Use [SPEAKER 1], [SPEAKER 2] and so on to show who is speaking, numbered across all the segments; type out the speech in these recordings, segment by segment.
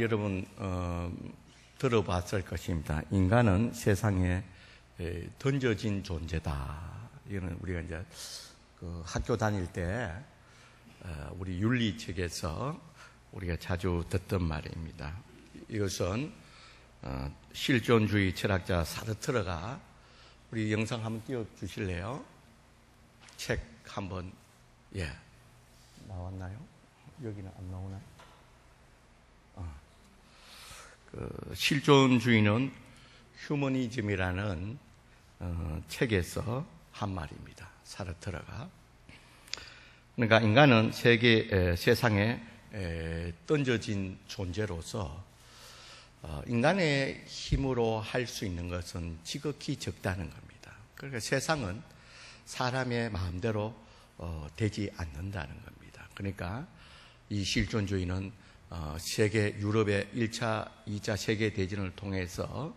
[SPEAKER 1] 여러분 들어봤을 것입니다. 인간은 세상에 던져진 존재다. 이거는 우리가 이제 학교 다닐 때 우리 윤리책에서 우리가 자주 듣던 말입니다. 이것은 실존주의 철학자 사르트르가 우리 영상 한번 띄워주실래요? 책 한번 나왔나요? 여기는 안 나오나요? 실존주의는 휴머니즘이라는 책에서 한 말입니다. 사르트르가. 그러니까 인간은 세상에 던져진 존재로서 인간의 힘으로 할 수 있는 것은 지극히 적다는 겁니다. 그러니까 세상은 사람의 마음대로 되지 않는다는 겁니다. 그러니까 이 실존주의는 유럽의 1차, 2차 세계대전을 통해서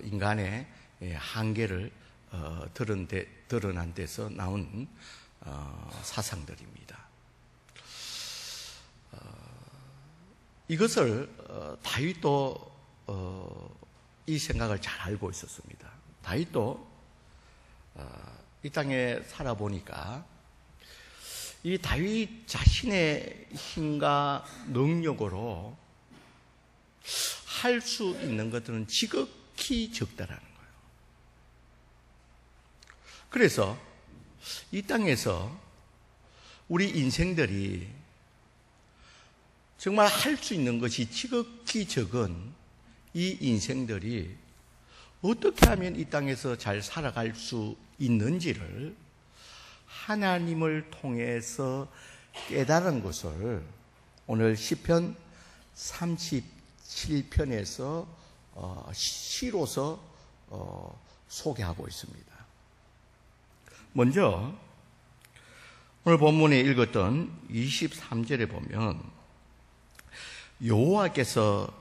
[SPEAKER 1] 인간의 한계를 드러난 데서 나온 사상들입니다. 이것을 다윗도 이 생각을 잘 알고 있었습니다. 다윗도 이 땅에 살아보니까 이 다윗 자신의 힘과 능력으로 할 수 있는 것들은 지극히 적다라는 거예요. 그래서 이 땅에서 우리 인생들이 정말 할 수 있는 것이 지극히 적은 이 인생들이 어떻게 하면 이 땅에서 잘 살아갈 수 있는지를 하나님을 통해서 깨달은 것을 오늘 시편 37편에서 시로서 소개하고 있습니다. 먼저 오늘 본문에 읽었던 23절에 보면 여호와께서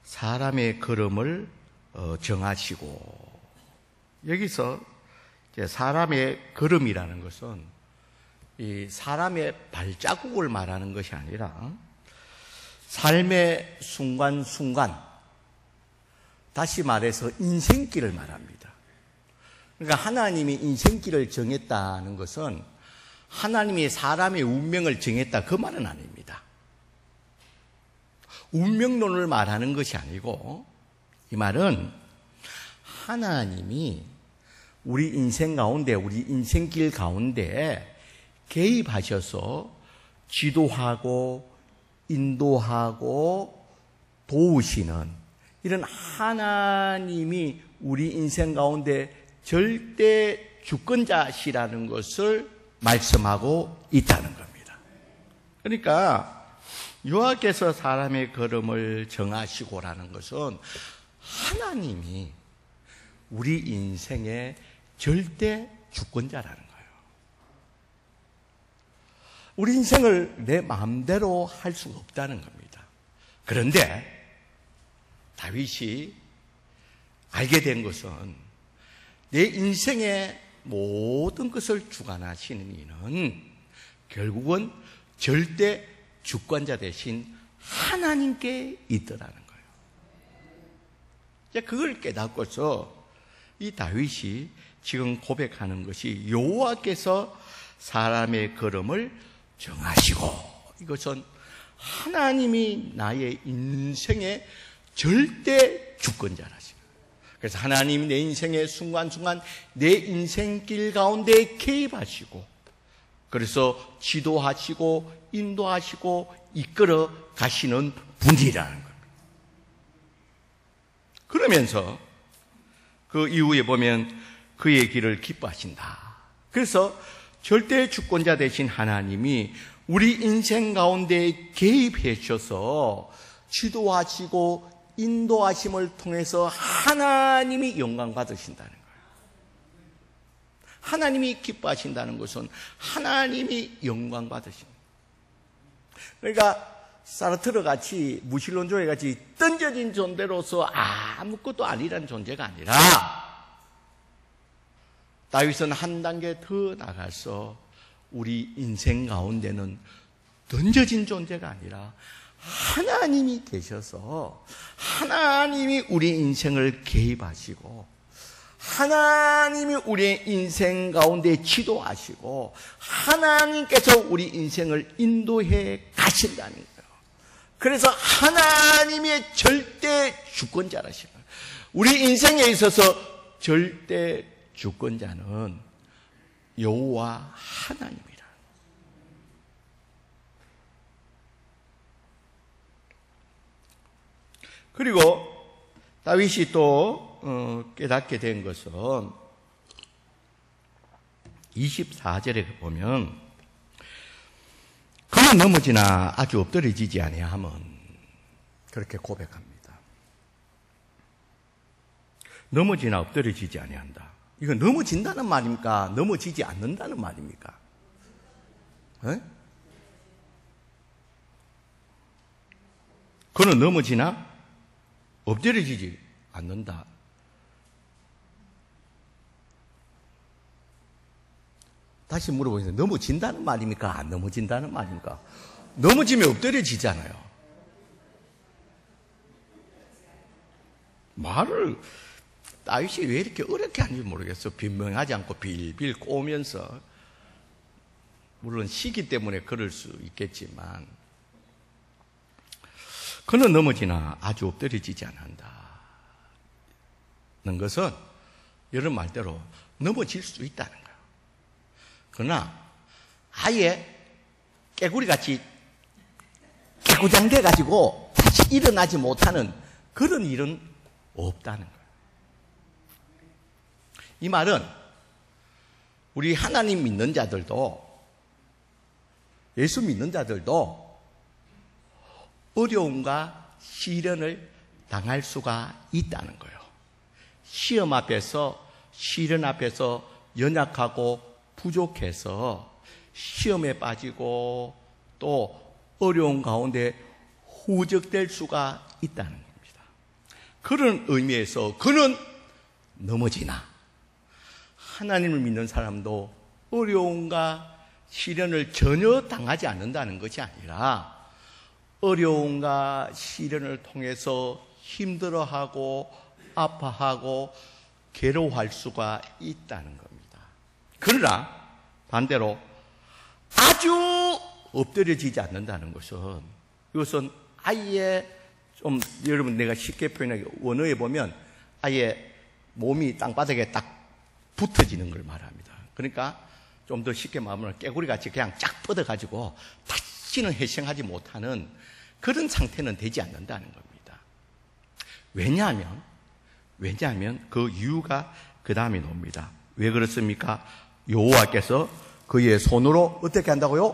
[SPEAKER 1] 사람의 걸음을 정하시고, 여기서 사람의 걸음이라는 것은 이 사람의 발자국을 말하는 것이 아니라 삶의 순간순간, 다시 말해서 인생길을 말합니다. 그러니까 하나님이 인생길을 정했다는 것은 하나님이 사람의 운명을 정했다, 그 말은 아닙니다. 운명론을 말하는 것이 아니고, 이 말은 하나님이 우리 인생 가운데, 우리 인생길 가운데 개입하셔서 지도하고 인도하고 도우시는 이런 하나님이 우리 인생 가운데 절대 주권자시라는 것을 말씀하고 있다는 겁니다. 그러니까 여호와께서 사람의 걸음을 정하시고라는 것은 하나님이 우리 인생의 절대 주권자라는 거예요. 우리 인생을 내 마음대로 할 수가 없다는 겁니다. 그런데 다윗이 알게 된 것은 내 인생의 모든 것을 주관하시는 이는 결국은 절대 주권자 대신 하나님께 있더라는 거예요. 그걸 깨닫고서 이 다윗이 지금 고백하는 것이 여호와께서 사람의 걸음을 정하시고, 이것은 하나님이 나의 인생의 절대 주권자라시고, 그래서 하나님이 내 인생의 순간순간 내 인생길 가운데 개입하시고, 그래서 지도하시고 인도하시고 이끌어 가시는 분이라는 겁니다. 그러면서 그 이후에 보면 그의 길을 기뻐하신다. 그래서 절대 주권자 되신 하나님이 우리 인생 가운데 개입해 주셔서 지도하시고 인도하심을 통해서 하나님이 영광 받으신다는 거예요. 하나님이 기뻐하신다는 것은 하나님이 영광 받으신다. 그러니까 사르트르 같이, 무신론조회 같이 던져진 존재로서 아무것도 아니라는 존재가 아니라 다윗은 한 단계 더 나가서 우리 인생 가운데는 던져진 존재가 아니라 하나님이 계셔서 하나님이 우리 인생을 개입하시고 하나님이 우리의 인생 가운데 지도하시고 하나님께서 우리 인생을 인도해 가신다는 거예요. 그래서 하나님의 절대 주권자라시는 거예요. 우리 인생에 있어서 절대 주권자는 여호와 하나님이라. 그리고 다윗이 또 깨닫게 된 것은 24절에 보면 그는 넘어지나 아주 엎드려지지 아니하면 그렇게 고백합니다. 넘어지나 엎드려지지 아니한다. 이거 넘어진다는 말입니까? 넘어지지 않는다는 말입니까? 에? 그는 넘어지나 엎드려지지 않는다. 다시 물어보겠습니다. 넘어진다는 말입니까? 안 넘어진다는 말입니까? 넘어지면 엎드려지잖아요. 말을 다윗이 왜 이렇게 어렵게 하는지 모르겠어. 변명하지 않고 빌빌 꼬면서. 물론 시기 때문에 그럴 수 있겠지만 그는 넘어지나 아주 엎드려지지 않는다. 는 것은 이런 말대로 넘어질 수 있다는 거예요. 그러나 아예 깨구리같이 깨구장돼가지고 다시 일어나지 못하는 그런 일은 없다는 거예요. 이 말은 우리 하나님 믿는 자들도 예수 믿는 자들도 어려움과 시련을 당할 수가 있다는 거예요. 시험 앞에서 시련 앞에서 연약하고 부족해서 시험에 빠지고 또 어려운 가운데 후적될 수가 있다는 겁니다. 그런 의미에서 그는 넘어지나 하나님을 믿는 사람도 어려움과 시련을 전혀 당하지 않는다는 것이 아니라 어려움과 시련을 통해서 힘들어하고 아파하고 괴로워할 수가 있다는 겁니다. 그러나 반대로 아주 엎드려지지 않는다는 것은 이것은 아예 좀 여러분 내가 쉽게 표현하기 원어에 보면 아예 몸이 땅바닥에 딱 붙어지는 걸 말합니다. 그러니까 좀 더 쉽게 말하면 깨구리같이 그냥 쫙 뻗어가지고 다시는 회생하지 못하는 그런 상태는 되지 않는다는 겁니다. 왜냐하면 그 이유가 그 다음에 나옵니다. 왜 그렇습니까? 여호와께서 그의 손으로 어떻게 한다고요?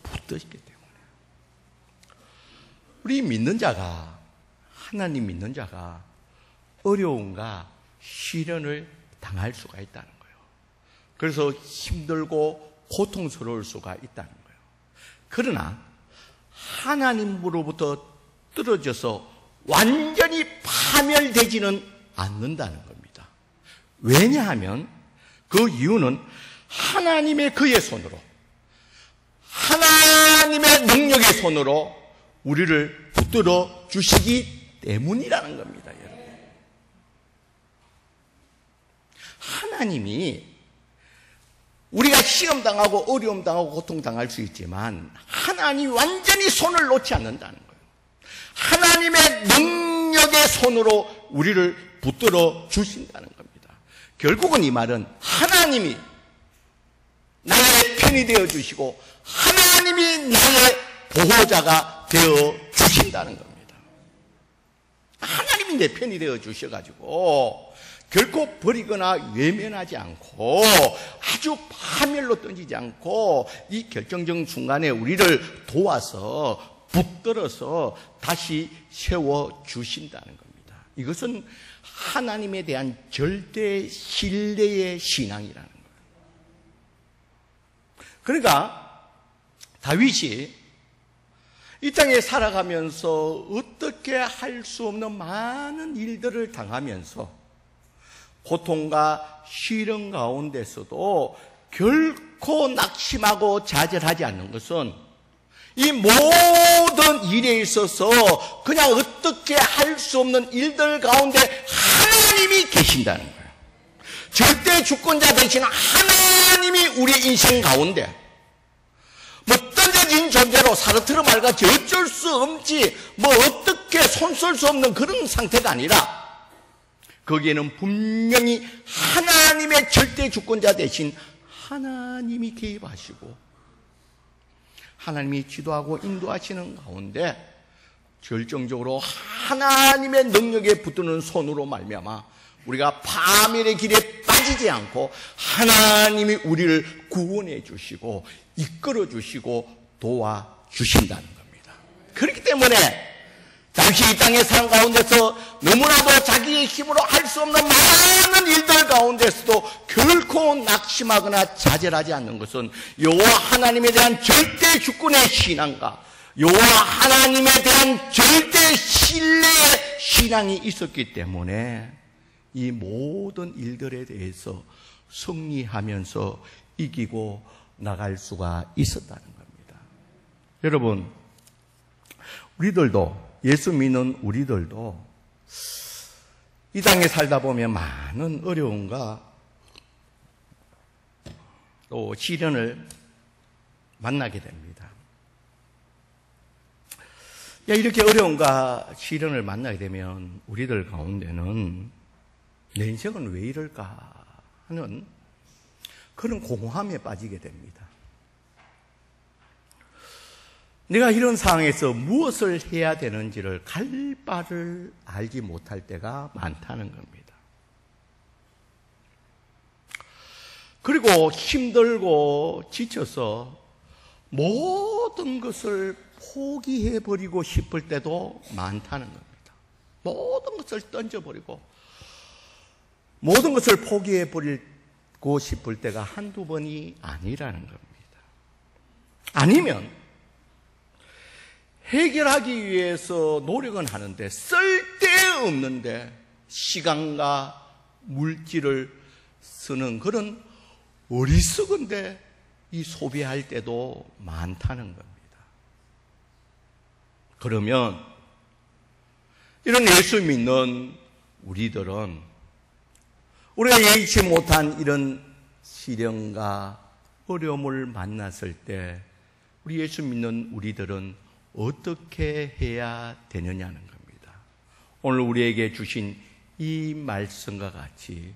[SPEAKER 1] 붙드시기 때문에. 우리 믿는 자가 하나님 믿는 자가 어려움과 시련을 당할 수가 있다는 거예요. 그래서 힘들고 고통스러울 수가 있다는 거예요. 그러나 하나님으로부터 떨어져서 완전히 파멸되지는 않는다는 겁니다. 왜냐하면 그 이유는 하나님의 그의 손으로 하나님의 능력의 손으로 우리를 붙들어 주시기 때문이라는 겁니다. 여러분. 하나님이 우리가 시험당하고 어려움당하고 고통당할 수 있지만 하나님이 완전히 손을 놓지 않는다는 거예요. 하나님의 능력의 손으로 우리를 붙들어 주신다는 겁니다. 결국은 이 말은 하나님이 나의 편이 되어 주시고 하나님이 나의 보호자가 되어 주신다는 겁니다. 하나님이 내 편이 되어 주셔가지고 결코 버리거나 외면하지 않고 아주 파멸로 던지지 않고 이 결정적 순간에 우리를 도와서 붙들어서 다시 세워주신다는 겁니다. 이것은 하나님에 대한 절대 신뢰의 신앙이라는 거예요. 그러니까 다윗이 이 땅에 살아가면서 어떻게 할 수 없는 많은 일들을 당하면서 고통과 시련 가운데서도 결코 낙심하고 좌절하지 않는 것은 이 모든 일에 있어서 그냥 어떻게 할 수 없는 일들 가운데 하나님이 계신다는 거예요. 절대 주권자 되신 하나님이 우리의 인생 가운데 뭐 던져진 존재로 사르트르 말같이 어쩔 수 없지 뭐 어떻게 손쓸 수 없는 그런 상태가 아니라 거기에는 분명히 하나님의 절대 주권자 되신 하나님이 개입하시고 하나님이 지도하고 인도하시는 가운데 결정적으로 하나님의 능력에 붙드는 손으로 말미암아 우리가 파멸의 길에 빠지지 않고 하나님이 우리를 구원해 주시고 이끌어 주시고 도와주신다는 겁니다. 그렇기 때문에 당시 이 땅의 삶 가운데서 너무나도 자기의 힘으로 할 수 없는 많은 일들 가운데서도 결코 낙심하거나 좌절하지 않는 것은 여호와 하나님에 대한 절대 주권의 신앙과 여호와 하나님에 대한 절대 신뢰의 신앙이 있었기 때문에 이 모든 일들에 대해서 승리하면서 이기고 나갈 수가 있었다는 겁니다. 여러분, 우리들도 예수 믿는 우리들도 이 땅에 살다 보면 많은 어려움과 또 시련을 만나게 됩니다. 이렇게 어려움과 시련을 만나게 되면 우리들 가운데는 내 인생은 왜 이럴까 하는 그런 공허함에 빠지게 됩니다. 내가 이런 상황에서 무엇을 해야 되는지를 갈 바를 알지 못할 때가 많다는 겁니다. 그리고 힘들고 지쳐서 모든 것을 포기해버리고 싶을 때도 많다는 겁니다. 모든 것을 던져버리고 모든 것을 포기해버리고 싶을 때가 한두 번이 아니라는 겁니다. 아니면 해결하기 위해서 노력은 하는데 쓸데없는데 시간과 물질을 쓰는 그런 어리석은데 이 소비할 때도 많다는 겁니다. 그러면 이런 예수 믿는 우리들은 우리가 예기치 못한 이런 시련과 어려움을 만났을 때 우리 예수 믿는 우리들은 어떻게 해야 되느냐는 겁니다. 오늘 우리에게 주신 이 말씀과 같이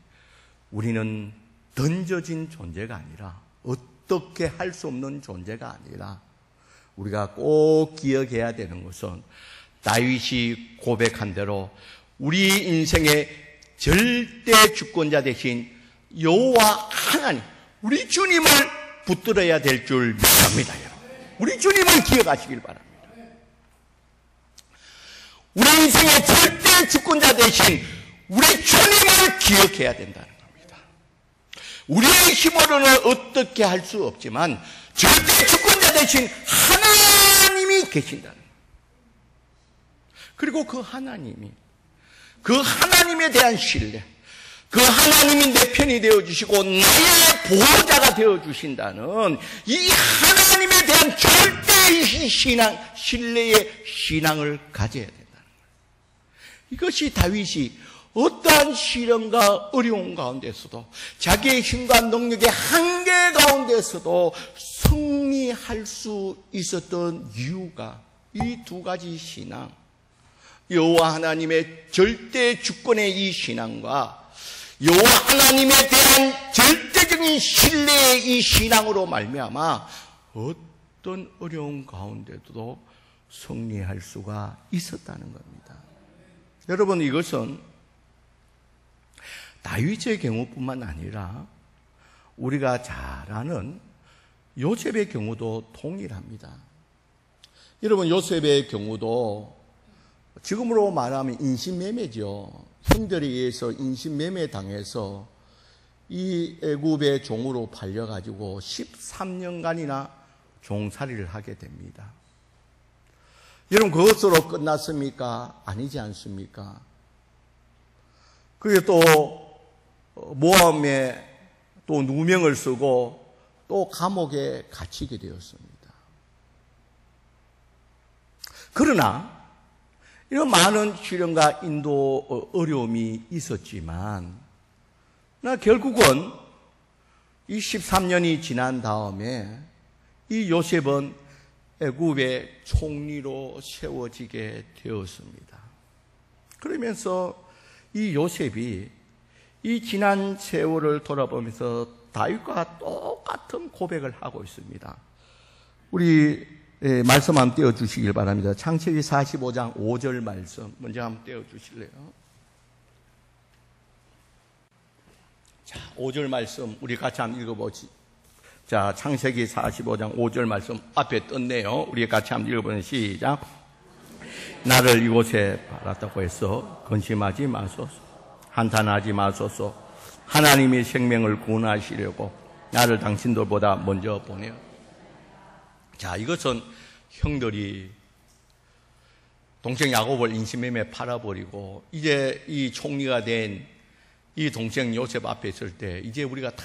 [SPEAKER 1] 우리는 던져진 존재가 아니라 어떻게 할 수 없는 존재가 아니라 우리가 꼭 기억해야 되는 것은 다윗이 고백한 대로 우리 인생의 절대 주권자 되신 여호와 하나님, 우리 주님을 붙들어야 될 줄 믿습니다. 우리 주님을 기억하시길 바랍니다. 우리 인생의 절대 주권자 되신 우리 주님을 기억해야 된다는 겁니다. 우리의 힘으로는 어떻게 할 수 없지만 절대 주권자 되신 하나님이 계신다는 겁니다. 그리고 그 하나님에 대한 신뢰, 그 하나님이 내 편이 되어주시고 나의 보호자가 되어주신다는 이 하나님에 대한 절대의 신앙, 신뢰의 신앙을 가져야 된다는 거예요. 이것이 다윗이 어떠한 시련과 어려움 가운데서도 자기의 힘과 능력의 한계 가운데서도 승리할 수 있었던 이유가 이 두 가지 신앙, 여호와 하나님의 절대 주권의 이 신앙과 여호와 하나님에 대한 절대적인 신뢰의 이 신앙으로 말미암아 어떤 어려움 가운데도 승리할 수가 있었다는 겁니다. 여러분, 이것은 다윗의 경우뿐만 아니라 우리가 잘 아는 요셉의 경우도 동일합니다. 여러분, 요셉의 경우도 지금으로 말하면 인신매매죠. 형들에 의해서 인신매매 당해서 이 애굽의 종으로 팔려가지고 13년간이나 종살이를 하게 됩니다. 여러분, 그것으로 끝났습니까? 아니지 않습니까? 그게 또 모함에 또 누명을 쓰고 또 감옥에 갇히게 되었습니다. 그러나 이런 많은 시련과 인도 어려움이 있었지만 결국은 이 13년이 지난 다음에 이 요셉은 애굽의 총리로 세워지게 되었습니다. 그러면서 이 요셉이 이 지난 세월을 돌아보면서 다윗과 똑같은 고백을 하고 있습니다. 우리 말씀 한번 떼어주시길 바랍니다. 창세기 45장 5절 말씀 먼저 한번 떼어주실래요? 자, 5절 말씀 우리 같이 한번 읽어보지. 자, 창세기 45장 5절 말씀 앞에 떴네요. 우리 같이 한번 읽어보는 시작. 나를 이곳에 팔았다고 해서 근심하지 마소서. 한탄하지 마소서. 하나님이 생명을 구원하시려고 나를 당신들보다 먼저 보내요. 자, 이것은 형들이 동생 야곱을 인신매매 팔아버리고 이제 이 총리가 된 이 동생 요셉 앞에 있을 때 이제 우리가 다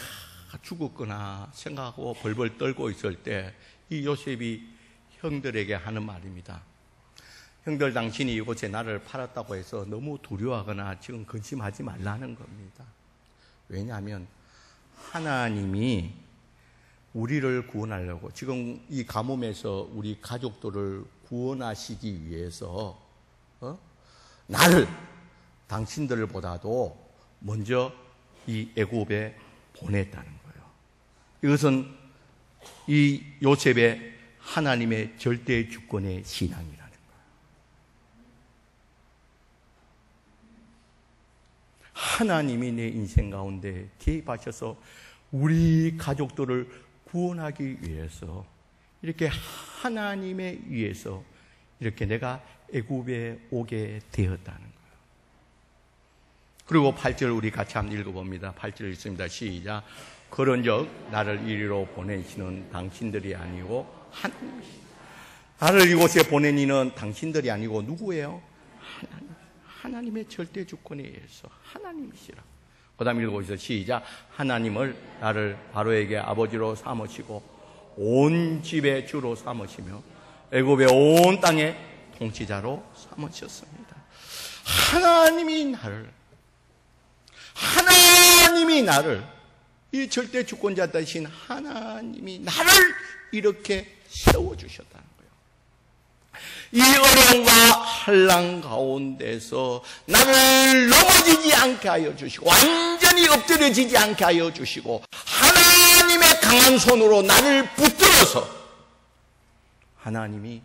[SPEAKER 1] 죽었구나 생각하고 벌벌 떨고 있을 때 이 요셉이 형들에게 하는 말입니다. 형들, 당신이 이곳에 나를 팔았다고 해서 너무 두려워하거나 지금 근심하지 말라는 겁니다. 왜냐하면 하나님이 우리를 구원하려고 지금 이 가뭄에서 우리 가족들을 구원하시기 위해서 나를 당신들보다도 먼저 이 애굽에 보냈다는 거예요. 이것은 이 요셉의 하나님의 절대 주권의 신앙이라는 거예요. 하나님이 내 인생 가운데 개입하셔서 우리 가족들을 구원하기 위해서 이렇게 하나님에 의해서 이렇게 내가 애굽에 오게 되었다는 거예요. 그리고 8절 우리 같이 한번 읽어봅니다. 8절 읽습니다. 시작. 그런즉 나를 이리로 보내시는 당신들이 아니고 하나님이시다. 나를 이곳에 보낸 이는 당신들이 아니고 누구예요? 하나님의 절대 주권에 의해서 하나님이시라. 그 다음에 읽어보시죠. 시작. 하나님을 나를 바로에게 아버지로 삼으시고 온 집의 주로 삼으시며 애굽의 온 땅의 통치자로 삼으셨습니다. 하나님이 나를 이 절대 주권자 되신 하나님이 나를 이렇게 세워주셨다는 거예요. 이 어려움과 한란 가운데서 나를 넘어지지 않게 하여 주시고 완전히 엎드려지지 않게 하여 주시고 하나님의 강한 손으로 나를 붙들어서 하나님이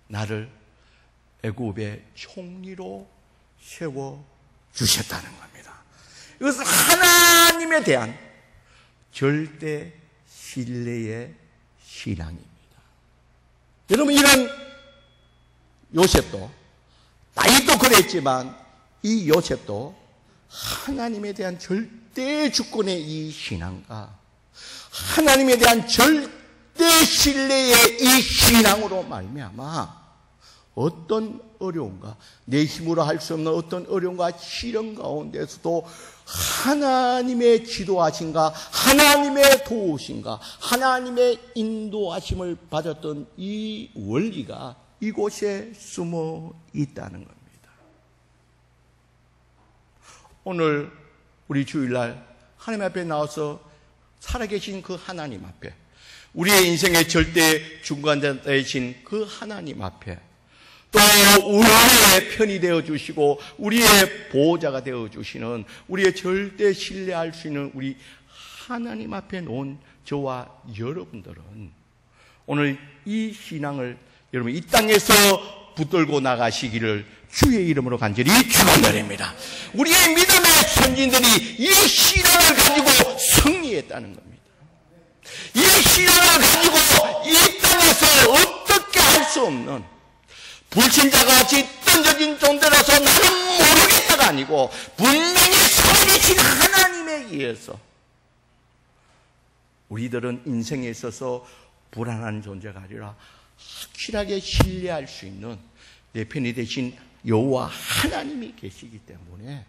[SPEAKER 1] 나를 애굽의 총리로 세워주셨다는 겁니다. 이것은 하나님에 대한 절대 신뢰의 신앙입니다. 여러분, 이런 요셉도 다윗도 그랬지만 이 요셉도 하나님에 대한 절대 주권의 이 신앙과 하나님에 대한 절대 신뢰의 이 신앙으로 말미암아 어떤 어려움과 내 힘으로 할 수 없는 어떤 어려움과 시련 가운데서도 하나님의 지도하심과 하나님의 도우심과 하나님의 인도하심을 받았던 이 원리가 이곳에 숨어 있다는 겁니다. 오늘 우리 주일날 하나님 앞에 나와서 살아계신 그 하나님 앞에 우리의 인생의 절대 중간자 되신 그 하나님 앞에 또 우리의 편이 되어주시고 우리의 보호자가 되어주시는 우리의 절대 신뢰할 수 있는 우리 하나님 앞에 놓은 저와 여러분들은 오늘 이 신앙을 여러분 이 땅에서 붙들고 나가시기를 주의 이름으로 간절히 축원드립니다. 우리의 믿음의 선진들이 이 신앙을 가지고 승리했다는 겁니다. 이 신앙을 가지고 이 땅에서 어떻게 할 수 없는 불신자같이 던져진 존재라서 나는 모르겠다가 아니고 분명히 살아계신 하나님에 의해서 우리들은 인생에 있어서 불안한 존재가 아니라 확실하게 신뢰할 수 있는 내 편이 되신 여호와 하나님이 계시기 때문에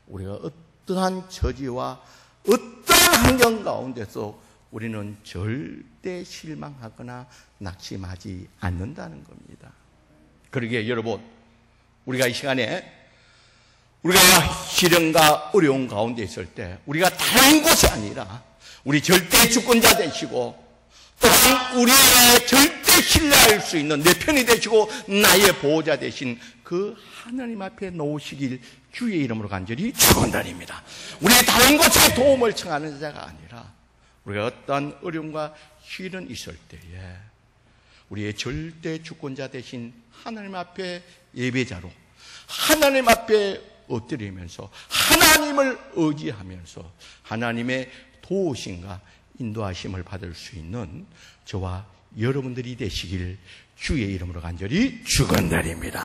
[SPEAKER 1] 우리가 어떠한 처지와 어떠한 환경 가운데서 우리는 절대 실망하거나 낙심하지 않는다는 겁니다. 그러기에 여러분, 우리가 이 시간에 우리가 시련과 어려운 가운데 있을 때 우리가 다른 곳이 아니라 우리 절대 주권자 되시고 또한 우리의 절대 신뢰할 수 있는 내 편이 되시고 나의 보호자 되신 그 하나님 앞에 놓으시길 주의 이름으로 간절히 축원드립니다. 우리 다른 곳에 도움을 청하는 자가 아니라 우리가 어떤 어려움과 시련이 있을 때에 우리의 절대 주권자 되신 하나님 앞에 예배자로 하나님 앞에 엎드리면서 하나님을 의지하면서 하나님의 도우심과 인도하심을 받을 수 있는 저와 여러분들이 되시길 주의 이름으로 간절히 축원드립니다.